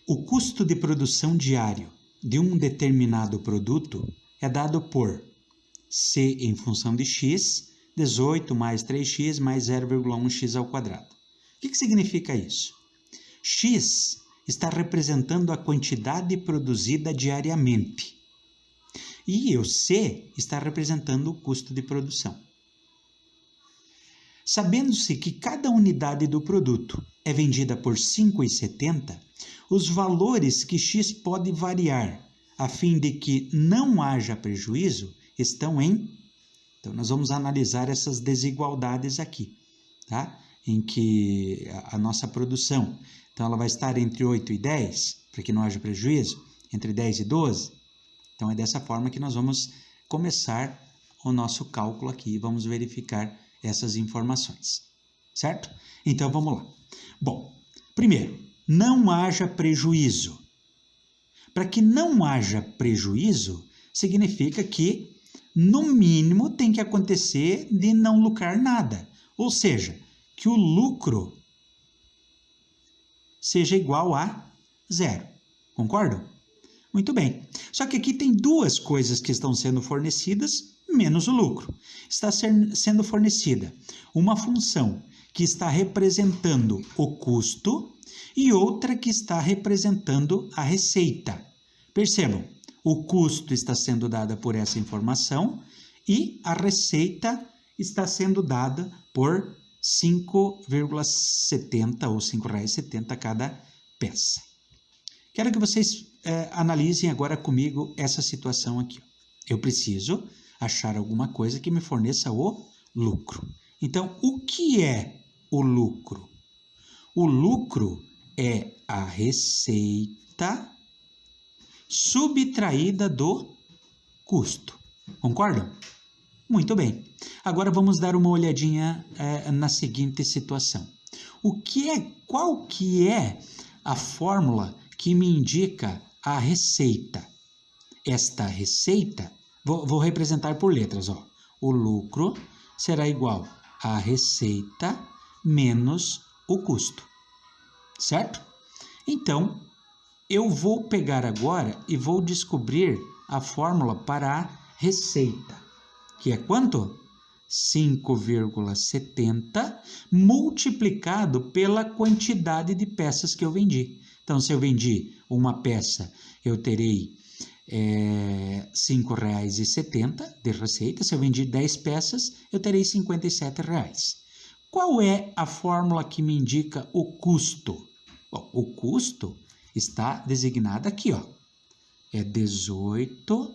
O custo de produção diário de um determinado produto é dado por C em função de x, 18 mais 3x mais 0,1x ao quadrado. O que significa isso? X está representando a quantidade produzida diariamente e o C está representando o custo de produção. Sabendo-se que cada unidade do produto é vendida por R$ 5,70, os valores que x pode variar a fim de que não haja prejuízo estão em... Então, nós vamos analisar essas desigualdades aqui, tá? Em que a nossa produção, então ela vai estar entre 8 e 10, para que não haja prejuízo, entre 10 e 12. Então, é dessa forma que nós vamos começar o nosso cálculo aqui, vamos verificar essas informações, certo? Então, vamos lá. Bom, primeiro, não haja prejuízo. Para que não haja prejuízo, significa que, no mínimo, tem que acontecer de não lucrar nada. Ou seja, que o lucro seja igual a zero. Concordam? Muito bem. Só que aqui tem duas coisas que estão sendo fornecidas, menos o lucro. Está sendo fornecida uma função que está representando o custo e outra que está representando a receita. Percebam, o custo está sendo dado por essa informação e a receita está sendo dada por 5,70 ou R$ 5,70 cada peça. Quero que vocês analisem agora comigo essa situação aqui. Eu preciso achar alguma coisa que me forneça o lucro. Então, o que é o lucro? O lucro é a receita subtraída do custo. Concordam? Muito bem. Agora vamos dar uma olhadinha na seguinte situação. Qual que é a fórmula que me indica a receita? Esta receita, vou representar por letras, ó. O lucro será igual a receita menos o custo, certo? Então, eu vou pegar agora e vou descobrir a fórmula para a receita, que é quanto? 5,70 multiplicado pela quantidade de peças que eu vendi. Então, se eu vendi uma peça, eu terei R$ 5,70 de receita. Se eu vendi 10 peças, eu terei R$ 57. Qual é a fórmula que me indica o custo? Bom, o custo está designado aqui, ó. É 18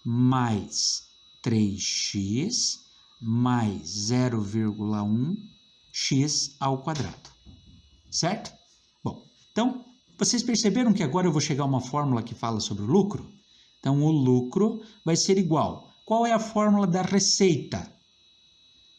mais 3x mais 0,1x ao quadrado. Certo? Bom, então, vocês perceberam que agora eu vou chegar a uma fórmula que fala sobre o lucro? Então, o lucro vai ser igual. Qual é a fórmula da receita?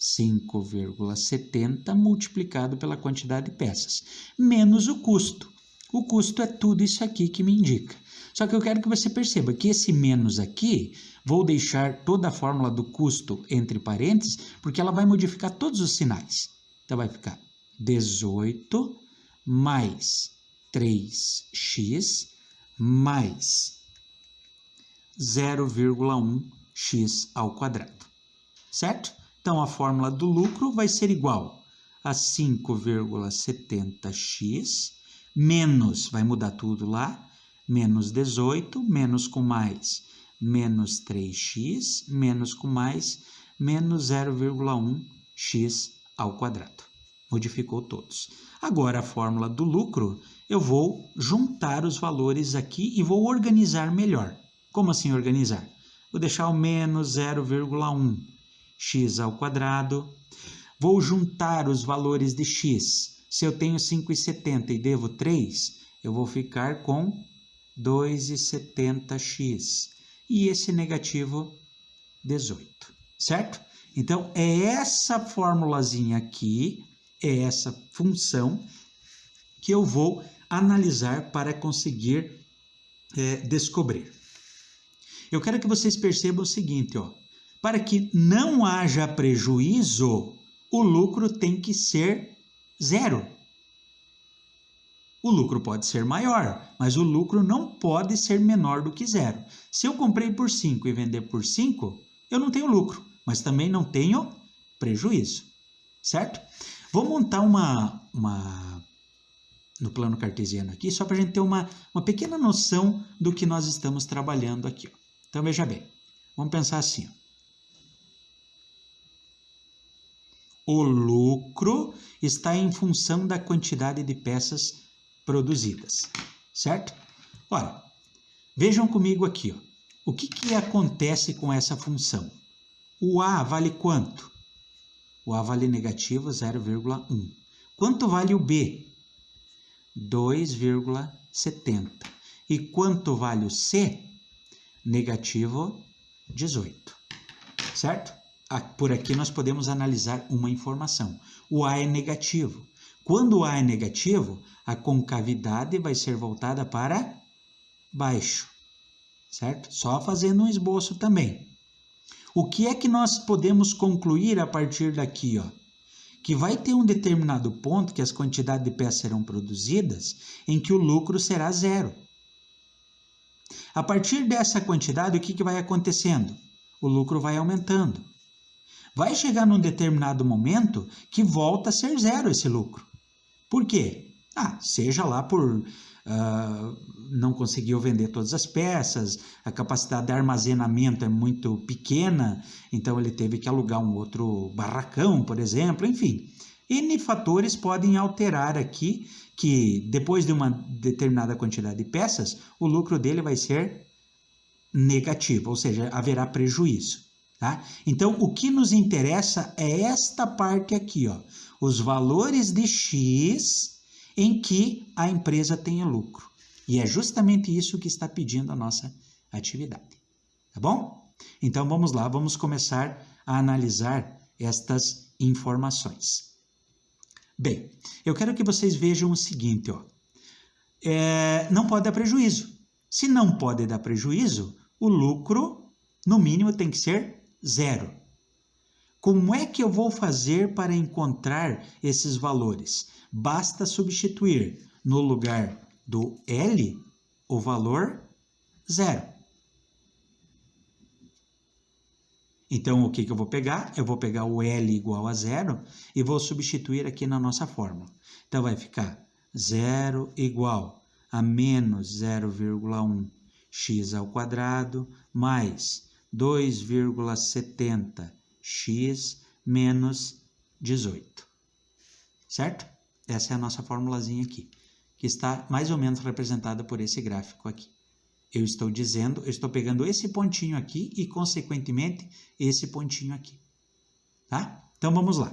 5,70 multiplicado pela quantidade de peças, menos o custo. O custo é tudo isso aqui que me indica. Só que eu quero que você perceba que esse menos aqui, vou deixar toda a fórmula do custo entre parênteses, porque ela vai modificar todos os sinais. Então, vai ficar 18 mais 3x mais 0,1x ao quadrado. Certo? Então, a fórmula do lucro vai ser igual a 5,70x menos, vai mudar tudo lá, menos 18, menos com mais, menos 3x, menos com mais, menos 0,1x ao quadrado. Modificou todos. Agora, a fórmula do lucro, eu vou juntar os valores aqui e vou organizar melhor. Como assim organizar? Vou deixar o menos 0,1x ao quadrado. Vou juntar os valores de x. Se eu tenho 5,70 e devo 3, eu vou ficar com 2,70x. E esse negativo, 18. Certo? Então, é essa formulazinha aqui, é essa função que eu vou analisar para conseguir descobrir. Eu quero que vocês percebam o seguinte, ó. Para que não haja prejuízo, o lucro tem que ser zero. O lucro pode ser maior, mas o lucro não pode ser menor do que zero. Se eu comprei por 5 e vender por 5, eu não tenho lucro, mas também não tenho prejuízo, certo? Vou montar no plano cartesiano aqui, só para a gente ter uma pequena noção do que nós estamos trabalhando aqui. Ó. Então, veja bem, vamos pensar assim. Ó. O lucro está em função da quantidade de peças produzidas, certo? Ora, vejam comigo aqui, ó. O que acontece com essa função? O A vale quanto? O A vale negativo 0,1. Quanto vale o B? 2,70. E quanto vale o C? Negativo 18. Certo? Por aqui nós podemos analisar uma informação. O A é negativo. Quando o A é negativo, a concavidade vai ser voltada para baixo. Certo? Só fazendo um esboço também. O que é que nós podemos concluir a partir daqui, ó? Que vai ter um determinado ponto que as quantidades de peças serão produzidas em que o lucro será zero. A partir dessa quantidade, o que vai acontecendo? O lucro vai aumentando. Vai chegar num determinado momento que volta a ser zero esse lucro. Por quê? Seja lá por não conseguiu vender todas as peças, a capacidade de armazenamento é muito pequena, então ele teve que alugar um outro barracão, por exemplo, enfim. N fatores podem alterar aqui que depois de uma determinada quantidade de peças, o lucro dele vai ser negativo, ou seja, haverá prejuízo. Tá? Então, o que nos interessa é esta parte aqui, ó, os valores de X em que a empresa tenha lucro. E é justamente isso que está pedindo a nossa atividade. Tá bom? Então, vamos lá, vamos começar a analisar estas informações. Bem, eu quero que vocês vejam o seguinte, ó. Não pode dar prejuízo. Se não pode dar prejuízo, o lucro, no mínimo, tem que ser zero. Como é que eu vou fazer para encontrar esses valores? Basta substituir no lugar do L o valor zero. Então, o que eu vou pegar? Eu vou pegar o L igual a zero e vou substituir aqui na nossa fórmula. Então, vai ficar 0 igual a menos 0,1 x ao quadrado mais 2,70x menos 18. Certo? Essa é a nossa formulazinha aqui, que está mais ou menos representada por esse gráfico aqui. Eu estou pegando esse pontinho aqui e, consequentemente, esse pontinho aqui. Tá? Então, vamos lá.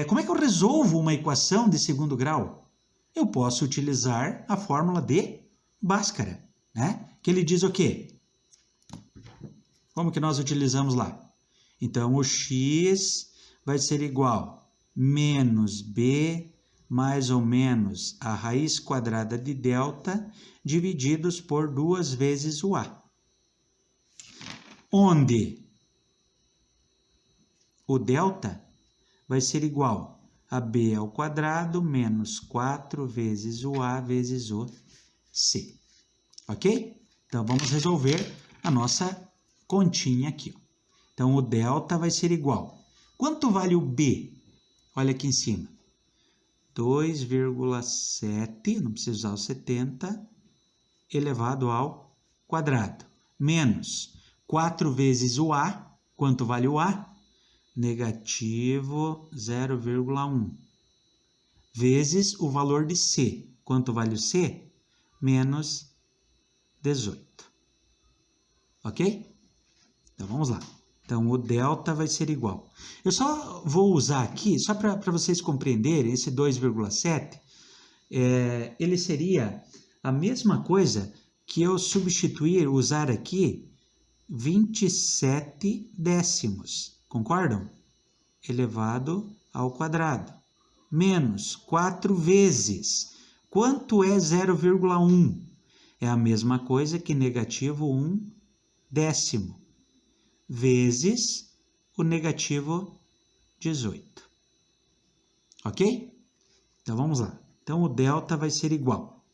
Como é que eu resolvo uma equação de segundo grau? Eu posso utilizar a fórmula de Bhaskara, né? Que ele diz o quê? Como que nós utilizamos lá? Então, o x vai ser igual a menos b mais ou menos a raiz quadrada de delta divididos por 2 vezes o a. Onde o delta vai ser igual a b ao quadrado menos 4 vezes o a vezes o c. Ok? Então, vamos resolver a nossa continha aqui. Ó. Então, o delta vai ser igual. Quanto vale o b? Olha aqui em cima. 2,7, não precisa usar o 70, elevado ao quadrado. Menos 4 vezes o a. Quanto vale o a? Negativo 0,1. Vezes o valor de c. Quanto vale o c? Menos 18. Ok? Então, vamos lá. Então, o delta vai ser igual. Eu só vou usar aqui, só para vocês compreenderem, esse 2,7, ele seria a mesma coisa que eu usar aqui 27 décimos. Concordam? Elevado ao quadrado. Menos 4 vezes. Quanto é 0,1? É a mesma coisa que negativo 1 décimo. Vezes o negativo 18. Ok? Então, vamos lá. Então, o delta vai ser igual.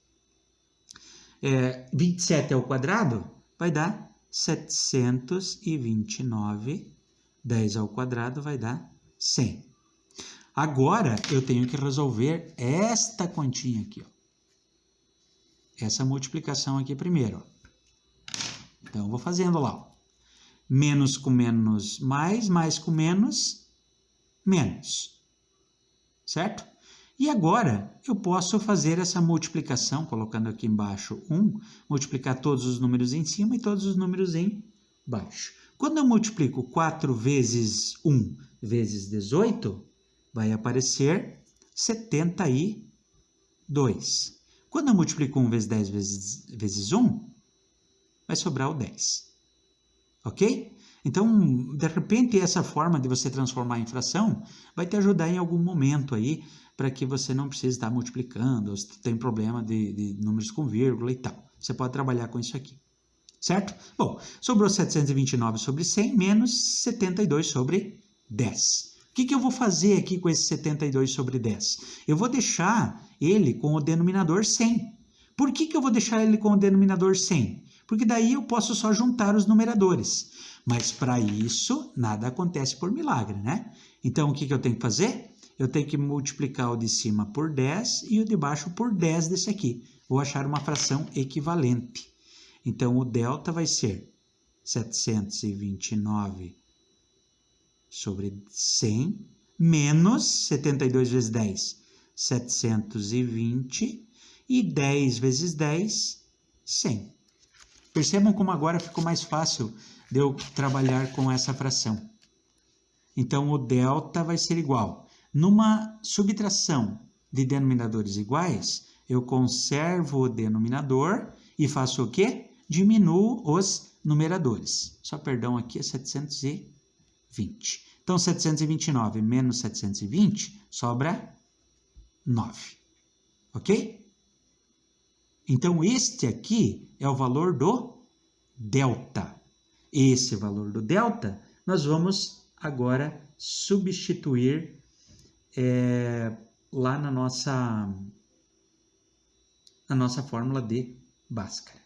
27 ao quadrado vai dar 729. 10 ao quadrado vai dar 100. Agora, eu tenho que resolver esta continha aqui, ó. Essa multiplicação aqui primeiro, ó. Então, eu vou fazendo lá, ó. Menos com menos, mais com menos, menos. Certo? E agora, eu posso fazer essa multiplicação, colocando aqui embaixo 1, multiplicar todos os números em cima e todos os números embaixo. Quando eu multiplico 4 vezes 1 vezes 18, vai aparecer 72. Quando eu multiplico 1 vezes 10 vezes 1, vai sobrar o 10. Ok? Então, de repente, essa forma de você transformar em fração vai te ajudar em algum momento aí, para que você não precise estar multiplicando, ou se tem problema de números com vírgula e tal. Você pode trabalhar com isso aqui. Certo? Bom, sobrou 729 sobre 100 menos 72 sobre 10. O que eu vou fazer aqui com esse 72 sobre 10? Eu vou deixar ele com o denominador 100. Por que eu vou deixar ele com o denominador 100? Porque daí eu posso só juntar os numeradores. Mas para isso, nada acontece por milagre, né? Então, o que eu tenho que fazer? Eu tenho que multiplicar o de cima por 10 e o de baixo por 10 desse aqui. Vou achar uma fração equivalente. Então, o delta vai ser 729 sobre 100 menos 72 vezes 10, 720 e 10 vezes 10, 100. Percebam como agora ficou mais fácil de eu trabalhar com essa fração. Então, o delta vai ser igual. Numa subtração de denominadores iguais, eu conservo o denominador e faço o quê? Diminuo os numeradores. Só perdão aqui é 720. Então, 729 menos 720 sobra 9. Ok? Então, este aqui é o valor do delta. Esse valor do delta, nós vamos agora substituir lá na nossa fórmula de Bhaskara.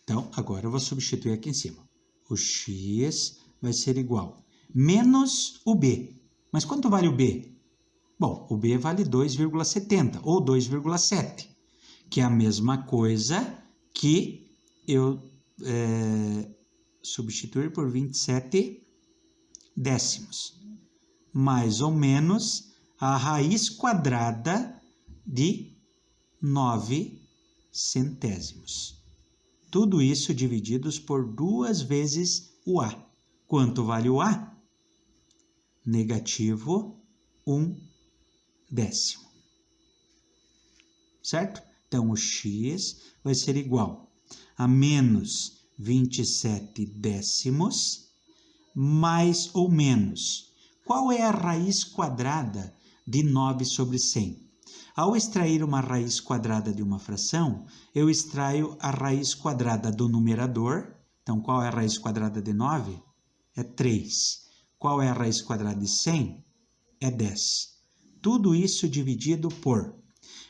Então, agora eu vou substituir aqui em cima. O x vai ser igual menos o b. Mas quanto vale o b? Bom, o b vale 2,70 ou 2,7, que é a mesma coisa que eu substituir por 27 décimos. Mais ou menos a raiz quadrada de 9 centésimos. Tudo isso divididos por 2 vezes o A. Quanto vale o A? Negativo 1 décimo. Certo? Então, o x vai ser igual a menos 27 décimos mais ou menos. Qual é a raiz quadrada de 9 sobre 100? Ao extrair uma raiz quadrada de uma fração, eu extraio a raiz quadrada do numerador. Então, qual é a raiz quadrada de 9? É 3. Qual é a raiz quadrada de 100? É 10. Tudo isso dividido por...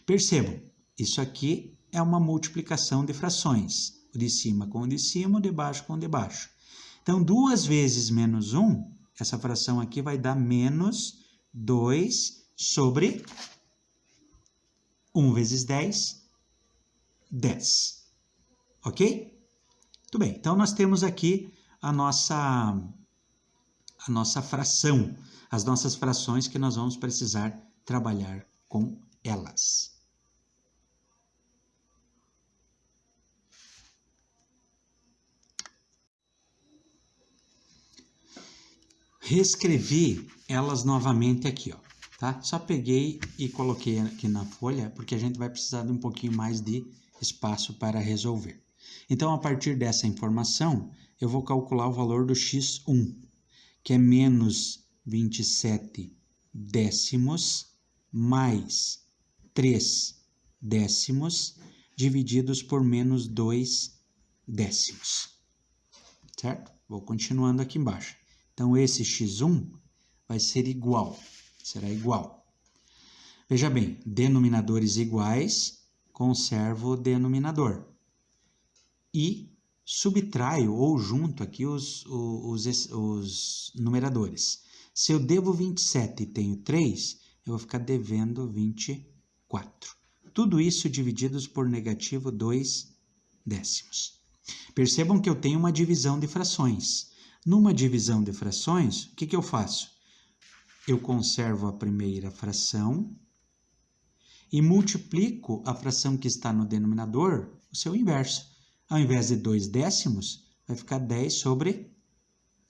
Percebam, isso aqui é uma multiplicação de frações. O de cima com o de cima, o de baixo com o de baixo. Então, 2 vezes menos 1, essa fração aqui vai dar menos 2 sobre 1 vezes 10, 10. Ok? Muito bem. Então, nós temos aqui a nossa fração, as nossas frações que nós vamos precisar trabalhar com elas. Reescrevi elas novamente aqui, ó, tá? Só peguei e coloquei aqui na folha, porque a gente vai precisar de um pouquinho mais de espaço para resolver. Então, a partir dessa informação, eu vou calcular o valor do x1, que é menos 27 décimos mais 3 décimos divididos por menos 2 décimos. certo? Vou continuando aqui embaixo. Então, esse x1 vai ser igual, será igual. Veja bem, denominadores iguais, conservo o denominador. E subtraio ou junto aqui os numeradores. Se eu devo 27 e tenho 3, eu vou ficar devendo 24. Tudo isso divididos por negativo 2 décimos. Percebam que eu tenho uma divisão de frações. Numa divisão de frações, o que eu faço? Eu conservo a primeira fração e multiplico a fração que está no denominador, o seu inverso. Ao invés de 2 décimos, vai ficar 10 sobre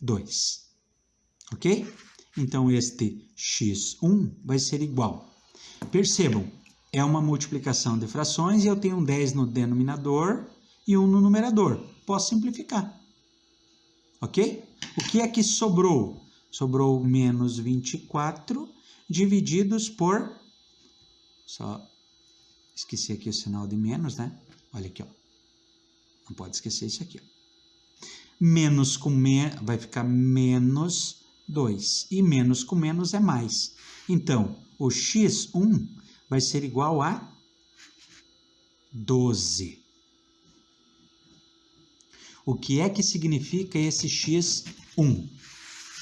2. Ok? Então, este x1 vai ser igual. Percebam, é uma multiplicação de frações e eu tenho um 10 no denominador e 1 no numerador. Posso simplificar. Ok? O que é que sobrou? Sobrou menos 24 divididos por... Só esqueci aqui o sinal de menos, né? Olha aqui, ó. Não pode esquecer isso aqui, ó. Menos com menos vai ficar menos 2. E menos com menos é mais. Então, o x1 vai ser igual a 12. O que é que significa esse x1?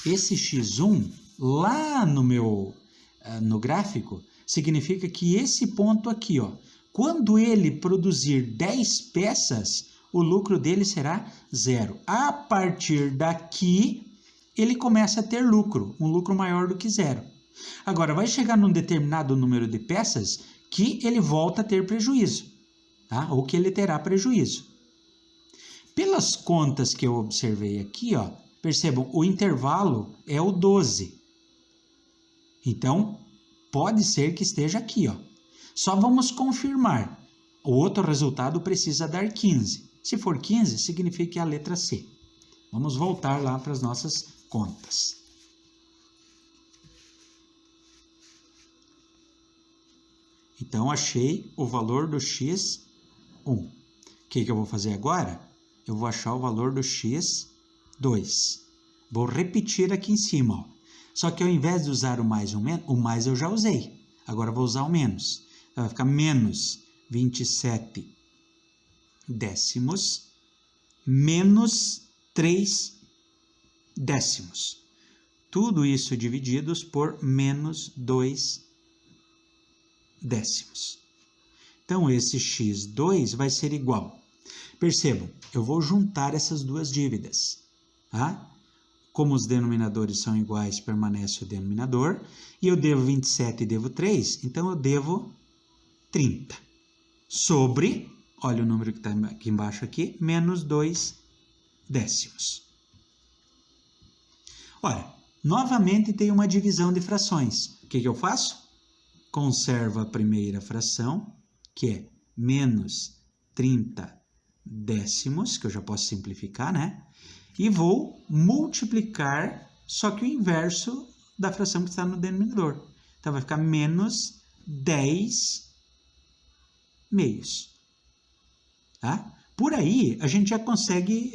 Esse x1, lá no gráfico, significa que esse ponto aqui, ó, quando ele produzir 10 peças, o lucro dele será 0. A partir daqui, ele começa a ter lucro, um lucro maior do que 0. Agora, vai chegar num determinado número de peças que ele volta a ter prejuízo, tá? Ou que ele terá prejuízo. Pelas contas que eu observei aqui, ó, percebam, o intervalo é o 12. Então, pode ser que esteja aqui, ó. Só vamos confirmar. O outro resultado precisa dar 15. Se for 15, significa que é a letra C. Vamos voltar lá para as nossas contas. Então, achei o valor do x1. O que eu vou fazer agora? Eu vou achar o valor do x2. Vou repetir aqui em cima, ó. Só que ao invés de usar o mais o mais eu já usei. Agora eu vou usar o menos. Então, vai ficar menos 27 décimos menos 3 décimos. Tudo isso divididos por menos 2 décimos. Então, esse x2 vai ser igual. Percebam, eu vou juntar essas duas dívidas, tá? Como os denominadores são iguais, permanece o denominador. E eu devo 27 e devo 3, então eu devo 30. Sobre, olha o número que está aqui embaixo aqui, menos 2 décimos. Ora, novamente tem uma divisão de frações. O que eu faço? Conservo a primeira fração, que é menos 30 décimos, que eu já posso simplificar, né? E vou multiplicar, só que o inverso da fração que está no denominador. Então, vai ficar menos 10 meios. Tá? Por aí, a gente já consegue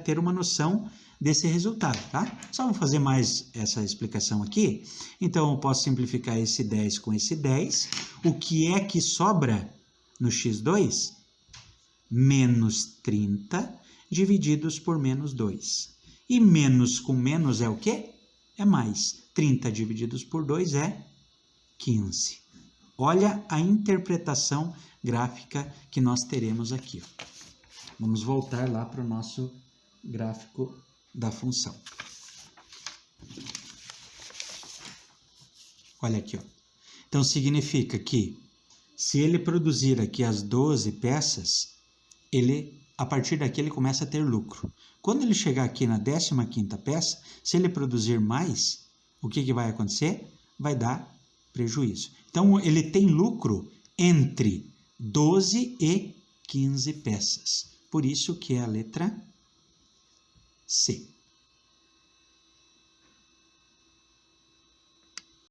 ter uma noção desse resultado, tá? Só vou fazer mais essa explicação aqui. Então, eu posso simplificar esse 10 com esse 10. O que é que sobra no x2? Menos 30 divididos por menos 2. E menos com menos é o quê? É mais. 30 divididos por 2 é 15. Olha a interpretação gráfica que nós teremos aqui. Ó. Vamos voltar lá para o nosso gráfico da função. Olha aqui, ó. Então, significa que se ele produzir aqui as 12 peças, a partir daqui ele começa a ter lucro. Quando ele chegar aqui na 15ª peça, se ele produzir mais, o que vai acontecer? Vai dar prejuízo. Então, ele tem lucro entre 12 e 15 peças. Por isso que é a letra C.